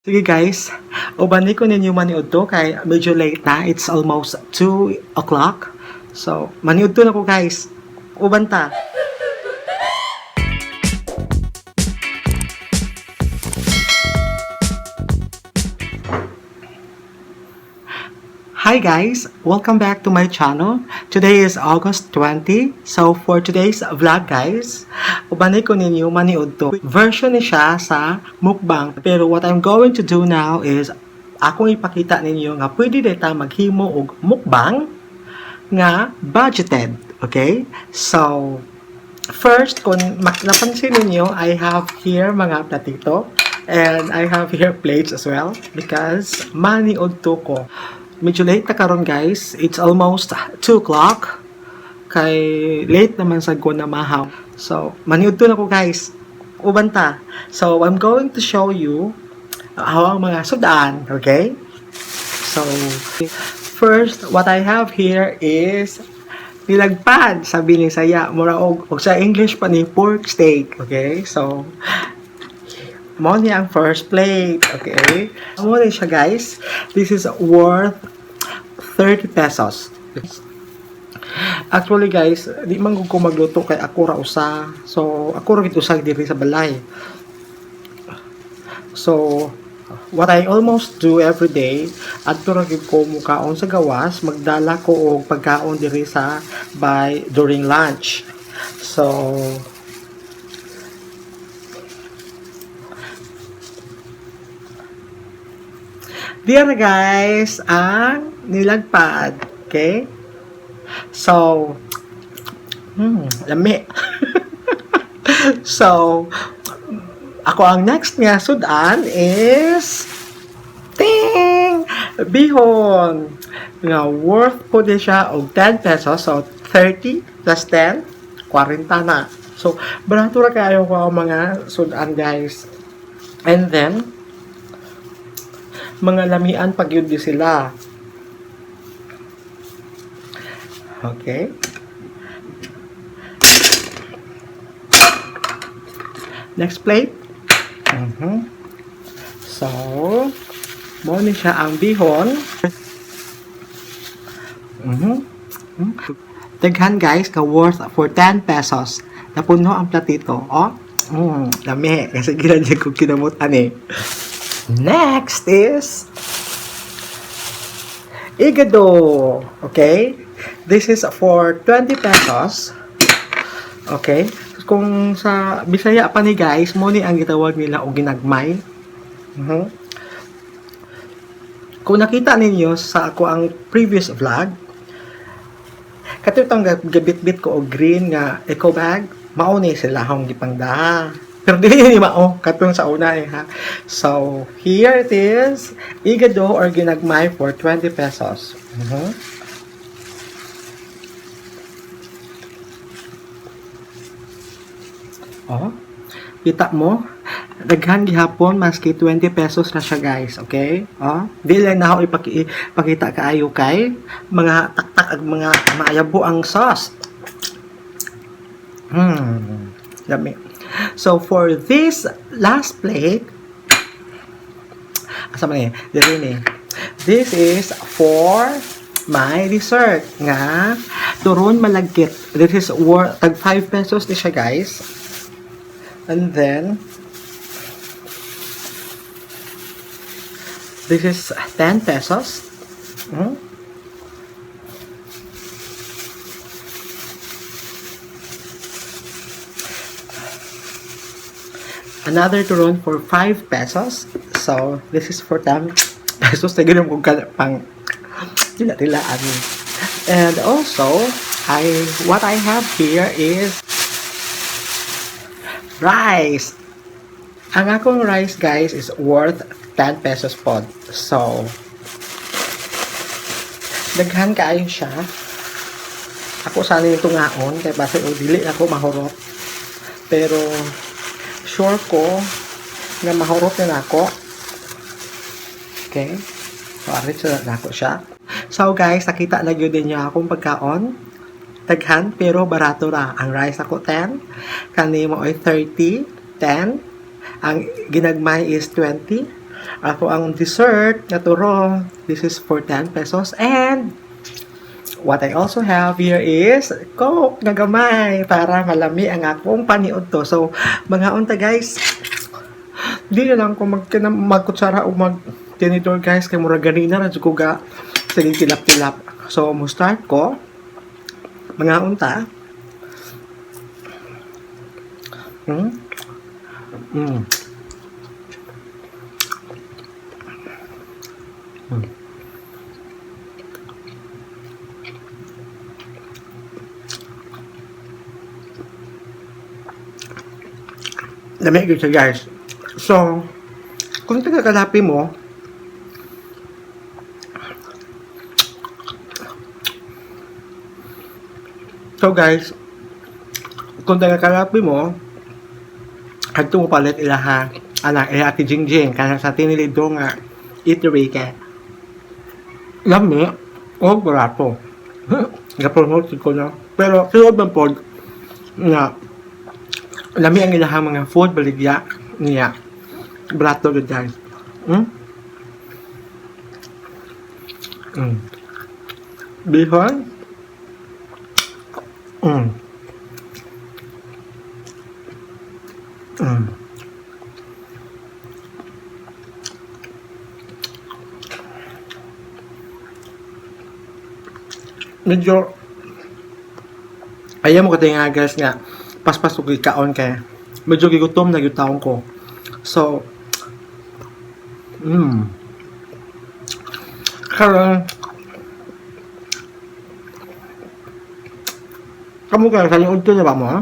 Sige guys, ubani ko ninyo maniud to kay medyo late na. It's almost 2 o'clock. So, maniud to na ko guys. Uban ta. Hi guys, welcome back to my channel. Today is August 20. So for today's vlog guys, ubanay ko ninyo maniud to. Version ni siya sa MUkbang. Pero what I'm going to do now is akong ipakita ninyo nga pwede dita maghimo og mukbang nga budgeted. Okay? So first, kung napansin ninyo, I have here mga platito and I have here plates as well because maniud to ko. Medyo late na karon guys. It's almost 2 o'clock. Kay late naman sa ko na mahaw. So, maniud to na ko guys. Ubanta. So, I'm going to show you how ang mga sudan. Okay? So, first, what I have here is nilagpad. Sabi ni saya. Mura og sa English pa ni pork steak. Okay? So, mo niya ang first plate. Okay? Mo rin siya guys. This is worth 30 pesos. Actually guys, di man ko magluto kay ako ra usa. So, ako ra gid usag diri sa balay. So, what I almost do every day, adto ra gid ko mukaon sa gawas, magdala ko og pagkaon diri sa during lunch. So, diyan guys ang nilagpad. Okay? So, lami. So, ako ang next nga sudan is ting! Bihon. Nga worth po din siya og 10 pesos. So, 30 plus 10, 40 na. So, barato ra kayo ko ang mga sudan guys. And then, mga lamian pag yun di sila. Okay. Next plate. So, mo ni siya ang bihon. Daghan guys, ka worth for 10 pesos. Napuno ang platito. Oh, dami. Kasi ginadya ko kinamutan eh. Next is igado. Okay? This is for 20 pesos. Okay? Kung sa Bisaya pa ni guys, mo ni ang gitawag nila o ginagmay. Kung nakita ninyo sa ako ang previous vlog, katutong gabit-bit ko o green nga eco bag, mauni sila hong gipangda. Pero dili ni mao katong sa una eh ha. So, here it is. Igado or ginagmay for 20 pesos. Oh, kita mo? Daghan gihapon maski 20 pesos na siya guys, okay? Oh, dili lang na ako ipakita kaayo kay mga taktak ag mga maayabo ang sauce. Dami. So, for this last plate, this is for my dessert nga turon malagkit. This is worth tag 5 pesos ni siya guys. And then, this is 10 pesos. Another turon for 5 pesos. So, this is for 10 pesos. Tagalan kong pang tila-tilaan. And also, what I have here is rice. Ang akong rice, guys, is worth 10 pesos po. So, daghan kaayo siya. Ako sana yung tungaon, kaya basta dili ako mahurot. Pero, sure ko na mahurot na ako. Okay? So, arit na ako siya. So, guys, nakita na yun din niya akong pagkaon. Daghan, pero barato ra. Ang rice ako 10. Kanimo ay 30, 10. Ang ginagmay is 20. Ako ang dessert na turo. This is for 10 pesos. And what I also have here is Coke na gamay para malami ang akong paniod to. So, mga unta guys, di na lang kung magkutsara o tinidor guys, kay mura ganina na ko ga sige tilap-tilap. So, mo start ko mga unta. Lamig yun siya guys. So, kung tagakalapi mo, so guys, kung tagakalapi mo, hadto mo palit ilaha, anak, ati Jingjing, kaya sa tinilido nga, eatery ka. Lami, o barato. Nga-promote ko na. Pero, sunod man po, nga, lami ang ilahang mga food baligya niya. Barato good guys. Bihon. Medyo ayaw mo katay nga guys nga paspas ko kaon kay medyo gigutom na gyud ko. So karon kamu ka sa yung udto na ba mo ha?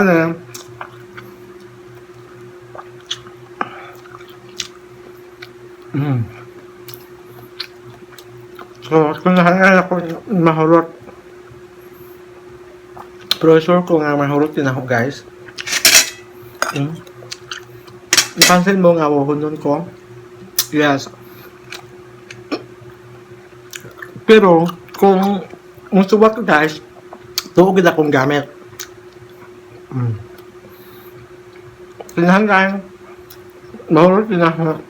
Ano so, kung nahangal ako mahurot. Pero sure ko nga mahurot din ako guys. Ipansin mo nga wahunon ko. Yes. Pero, kung musuwat ko guys, tuugid akong gamit. Kinahangal, mahurot din ako.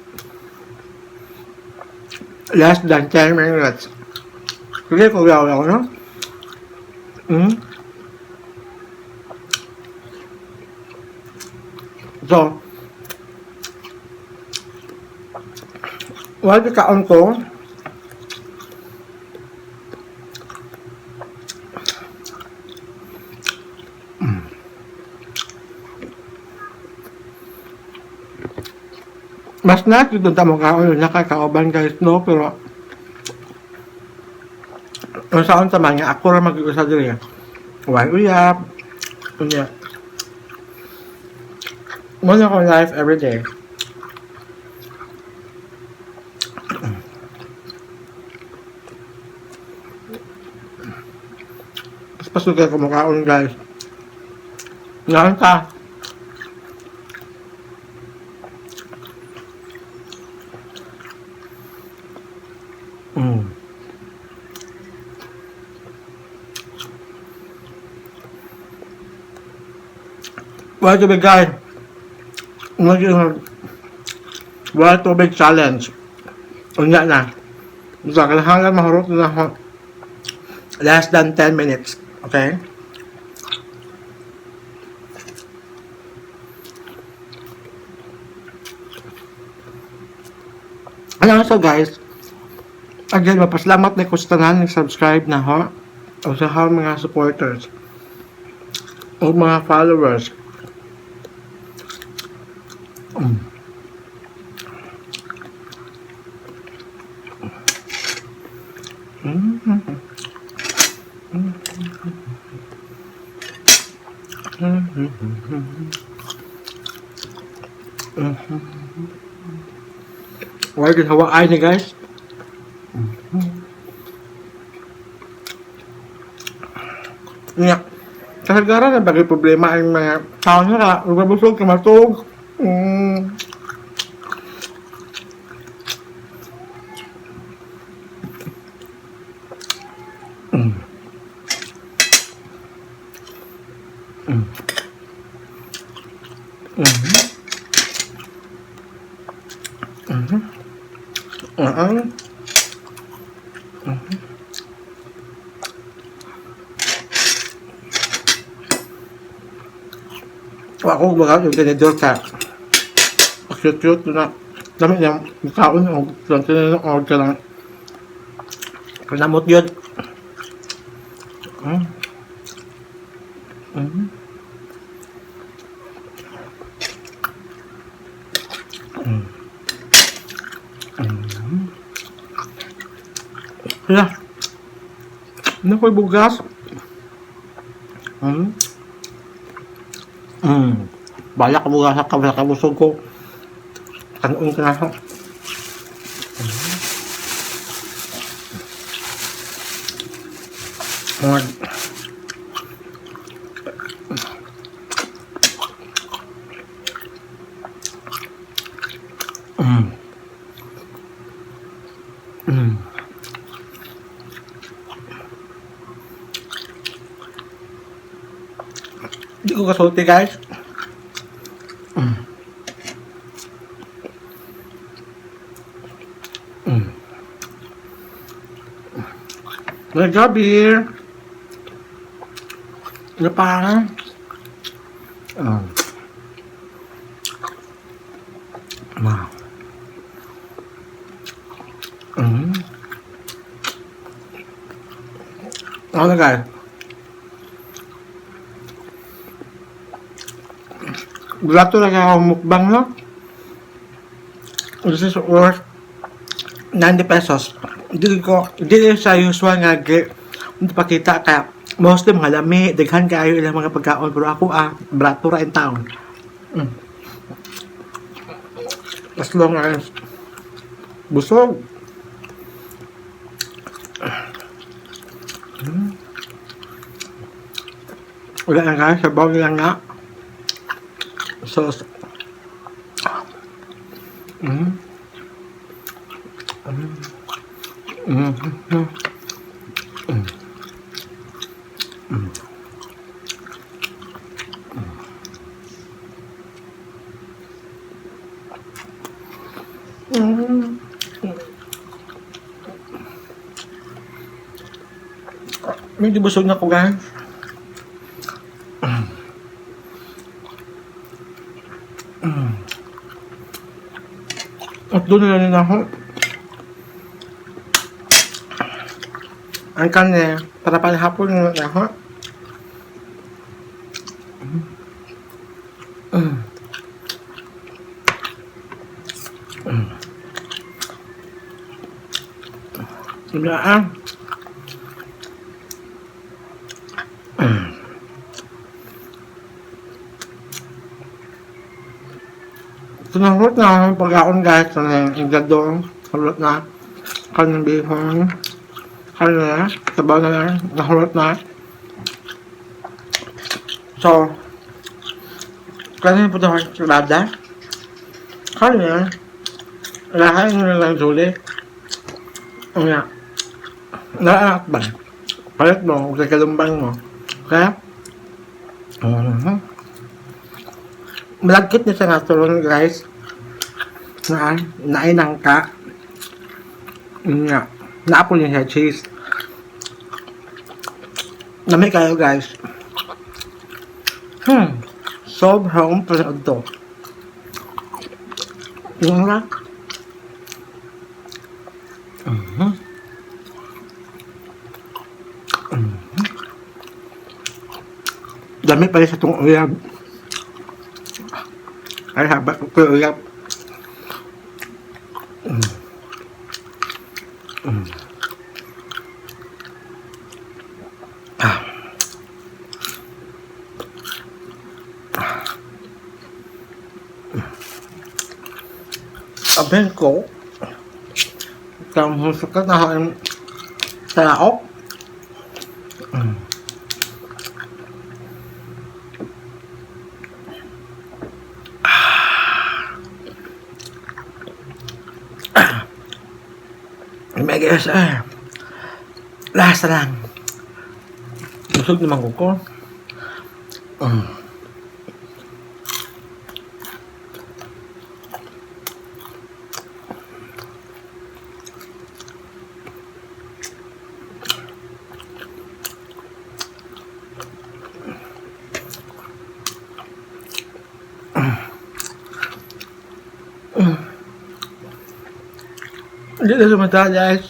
Less than 10 minutes. Sige, kung gawin ako, no? So, while kaon ko, mas natin doon tamo kaon nakakauban guys, no? Pero kung saan tama nga ako rin mag-iusa diri. Why uyap? Unya. Muna ko life everyday. Mas pasukin ko makaon guys. Ngayon ka. Wala tubig guys. Wala tubig challenge. Unya na. So, kailangan mahurot na ako. Less than 10 minutes. Okay? Ano so guys, again, mapasalamat na ko sa tanan nag-subscribe na ho. O sa mga supporters. O mga followers. Why did Hawaii ni guys? Nya, kasagaran na bagay problema ang mga tao nga, magbabusog, kamatog. Mhm. Mhm. Ako baga yung tinidor ka. Cute-cute na. Dami niyang kaon o tinidor ka lang. Kanamot yun. Mm. Mm. Mm. Mm. Kaya, nakoy bugas. Mm. Mm. Balak bugas sa kabusog ko. Kanon ka na ako. Mm. Mm. Mm. Hindi ko kasulti guys. Mm. Mm. Nagabir. Naparang. Mm. Wow. Mm. Ano guys? Grato lang ako mukbang no? This is worth 90 pesos. Hindi sa usual nga hindi pakita ka. Mostly mga lami, daghan kayo ilang mga pagkaon. Pero ako brato ra in town. Mm. As long as busog. Mm. Wala na guys, sabaw lang nga. So, mm. Mm. Mm. Mm. Mm. Mm. Mm. Medyo busog na ko guys. Mm. At doon na rin ako. Ang kanya, para panghapon na ako. Mm. Mm. Dilaan. Mm. Sinahulot na ang pagkaon guys. Ang gado. Hulot na. Kanyang bihon. Kanya. Sabaw na lang. Nahulot na. So, kanya po ito salada. Kanya. Lahat nyo lang sulit. Nga. Naanak ba? Palit mo. Sa kalumbang mo. Kaya? Malagkit niya sa naturon guys. Nainang ka. Nga. Naapol niya siya cheese. Nami kayo guys. Sobrang pa ito. Yung nga. Dami pala sa itong uyab. Ay haba ko uyab. Aben ko. Kamu suka nahan sa laok. Megas lasa lang. Busog naman ko. Hindi na sumata, guys.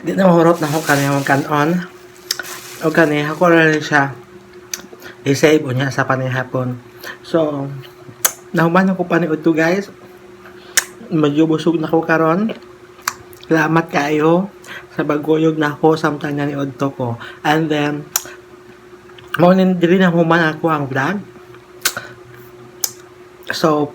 Di na mahurot na ako kanina kanon. O kanina ko rin siya i-save o niya sa panihapon. So, nahuman ako paniod to guys. Medyo busog na ko karon. Salamat kayo sa baguyog na ako samtang naniod to ko. And then, maunin diri na human ako ang vlog. So,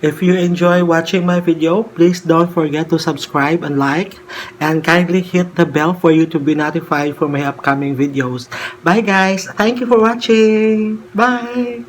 if you enjoy watching my video, please don't forget to subscribe and like, and kindly hit the bell for you to be notified for my upcoming videos. Bye guys! Thank you for watching! Bye!